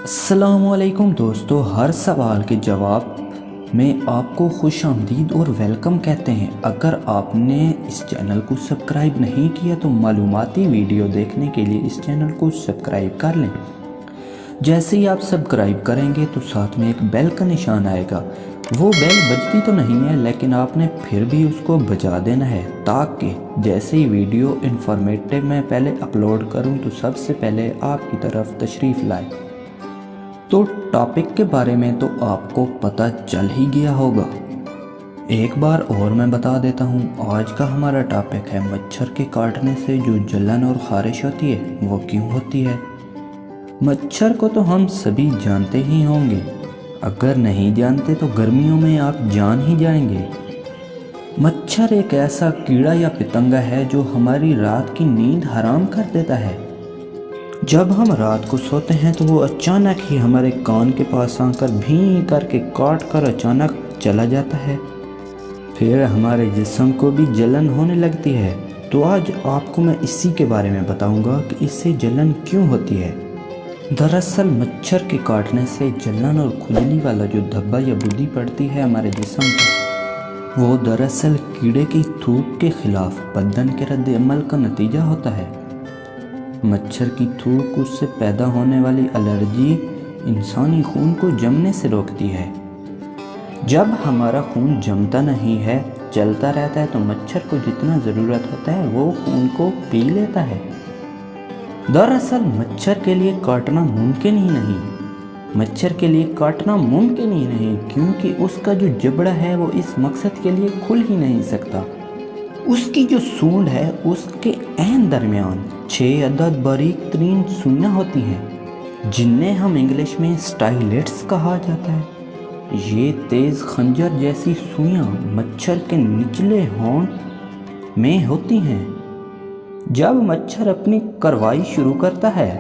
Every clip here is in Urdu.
السلام علیکم دوستو، ہر سوال کے جواب میں آپ کو خوش آمدید اور ویلکم کہتے ہیں۔ اگر آپ نے اس چینل کو سبسکرائب نہیں کیا تو معلوماتی ویڈیو دیکھنے کے لیے اس چینل کو سبسکرائب کر لیں۔ جیسے ہی آپ سبسکرائب کریں گے تو ساتھ میں ایک بیل کا نشان آئے گا۔ وہ بیل بجتی تو نہیں ہے لیکن آپ نے پھر بھی اس کو بجا دینا ہے، تاکہ جیسے ہی ویڈیو انفارمیٹیو میں پہلے اپلوڈ کروں تو سب سے پہلے آپ کی طرف تشریف لائے۔ تو ٹاپک کے بارے میں تو آپ کو پتہ چل ہی گیا ہوگا، ایک بار اور میں بتا دیتا ہوں۔ آج کا ہمارا ٹاپک ہے مچھر کے کاٹنے سے جو جلن اور خارش ہوتی ہے وہ کیوں ہوتی ہے۔ مچھر کو تو ہم سبھی جانتے ہی ہوں گے، اگر نہیں جانتے تو گرمیوں میں آپ جان ہی جائیں گے۔ مچھر ایک ایسا کیڑا یا پتنگا ہے جو ہماری رات کی نیند حرام کر دیتا ہے۔ جب ہم رات کو سوتے ہیں تو وہ اچانک ہی ہمارے کان کے پاس آ کر بھیں کر کے کاٹ کر اچانک چلا جاتا ہے، پھر ہمارے جسم کو بھی جلن ہونے لگتی ہے۔ تو آج آپ کو میں اسی کے بارے میں بتاؤں گا کہ اس سے جلن کیوں ہوتی ہے۔ دراصل مچھر کے کاٹنے سے جلن اور کھجلی والا جو دھبا یا بدی پڑتی ہے ہمارے جسم پر، وہ دراصل کیڑے کی تھوک کے خلاف بدن کے رد عمل کا نتیجہ ہوتا ہے۔ مچھر کی تھوک اس سے پیدا ہونے والی الرجی انسانی خون کو جمنے سے روکتی ہے۔ جب ہمارا خون جمتا نہیں ہے، چلتا رہتا ہے، تو مچھر کو جتنا ضرورت ہوتا ہے وہ خون کو پی لیتا ہے۔ دراصل مچھر کے لیے کاٹنا ممکن ہی نہیں، مچھر کے لیے کاٹنا ممکن ہی نہیں، کیونکہ اس کا جو جبڑا ہے وہ اس مقصد کے لیے کھل ہی نہیں سکتا۔ اس کی جو سونڈ ہے اس کے عین درمیان 6 عدد باریک ترین سوئیاں ہوتی ہیں، جنہیں ہم انگلش میں سٹائلیٹس کہا جاتا ہے۔ یہ تیز خنجر جیسی سوئیاں مچھر کے نچلے ہونٹ میں ہوتی ہیں۔ جب مچھر اپنی کارروائی شروع کرتا ہے،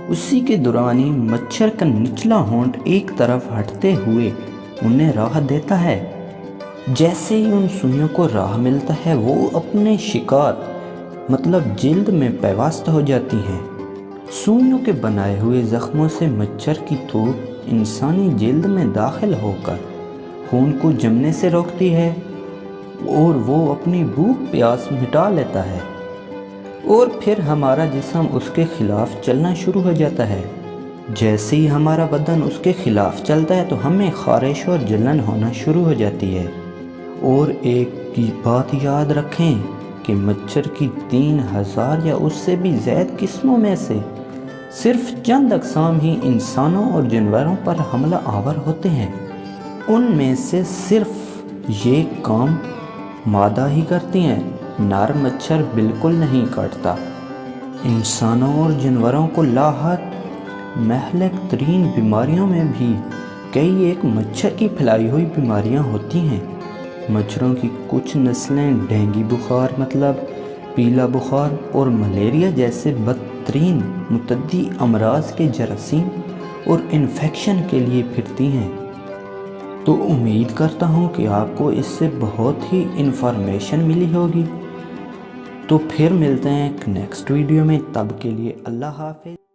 اسی کے دوران ہی مچھر کا نچلا ہونٹ ایک طرف ہٹتے ہوئے انہیں راہ دیتا ہے۔ جیسے ہی ان سوئیوں کو راہ ملتا ہے وہ اپنے شکار مطلب جلد میں پیوست ہو جاتی ہیں۔ سوئیوں کے بنائے ہوئے زخموں سے مچھر کی تھوک انسانی جلد میں داخل ہو کر خون کو جمنے سے روکتی ہے اور وہ اپنی بھوک پیاس مٹا لیتا ہے، اور پھر ہمارا جسم اس کے خلاف چلنا شروع ہو جاتا ہے۔ جیسے ہی ہمارا بدن اس کے خلاف چلتا ہے تو ہمیں خارش اور جلن ہونا شروع ہو جاتی ہے۔ اور ایک کی بات یاد رکھیں کہ مچھر کی 3000 یا اس سے بھی زائد قسموں میں سے صرف چند اقسام ہی انسانوں اور جانوروں پر حملہ آور ہوتے ہیں۔ ان میں سے صرف یہ کام مادہ ہی کرتی ہیں، نر مچھر بالکل نہیں کاٹتا۔ انسانوں اور جانوروں کو لاحق مہلک ترین بیماریوں میں بھی کئی ایک مچھر کی پھیلائی ہوئی بیماریاں ہوتی ہیں۔ مچھروں کی کچھ نسلیں ڈینگی بخار مطلب پیلا بخار اور ملیریا جیسے بدترین متعدی امراض کے جراثیم اور انفیکشن کے لیے پھرتی ہیں۔ تو امید کرتا ہوں کہ آپ کو اس سے بہت ہی انفارمیشن ملی ہوگی۔ تو پھر ملتے ہیں ایک نیکسٹ ویڈیو میں، تب کے لیے اللہ حافظ۔